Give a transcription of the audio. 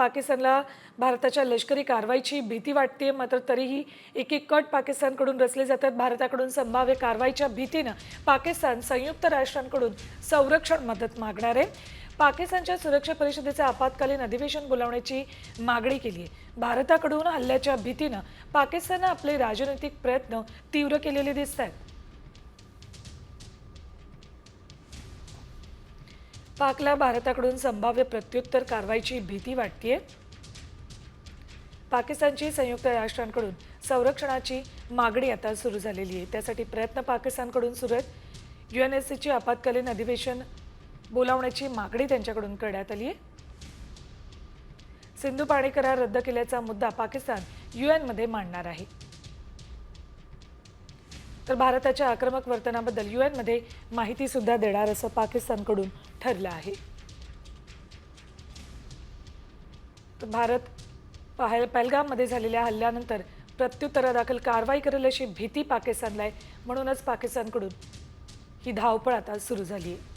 पाकिस्तानला भारताच्या लष्करी कारवाईची भीती वाटते, मात्र तरीही एक कट पाकिस्तानकडून रचले जातात. भारताकडून संभाव्य कारवाईच्या भीतीनं पाकिस्तान संयुक्त राष्ट्रांकडून संरक्षण मदत मागणार आहे. पाकिस्तानच्या सुरक्षा परिषदेचे आपत्कालीन अधिवेशन बोलावण्याची मागणी केली आहे. भारताकडून हल्ल्याच्या भीतीनं पाकिस्ताननं आपले राजनैतिक प्रयत्न तीव्र केलेले दिसत आहेत. पाकला भारताकडून संभाव्य प्रत्युत्तर कारवाईची भीती वाटतेय. पाकिस्तानची संयुक्त राष्ट्रांकडून संरक्षणाची मागणी आता सुरू झालेली आहे. त्यासाठी प्रयत्न पाकिस्तानकडून सुरू आहेत. UNSCची आपत्कालीन अधिवेशन बोलावण्याची मागणी त्यांच्याकडून करण्यात आली आहे. सिंधू पाणी करार रद्द केल्याचा मुद्दा पाकिस्तान UN मध्ये मांडणार आहे. तर भारताच्या आक्रमक वर्तनाबद्दल UN मध्ये माहिती सुद्धा देणार असं पाकिस्तानकडून ठरलं आहे. तर भारत पहलगाममध्ये झालेल्या हल्ल्यानंतर प्रत्युत्तरादाखल कारवाई करेल अशी भीती पाकिस्तानला आहे. म्हणूनच पाकिस्तानकडून ही धावपळ आता सुरू झाली आहे.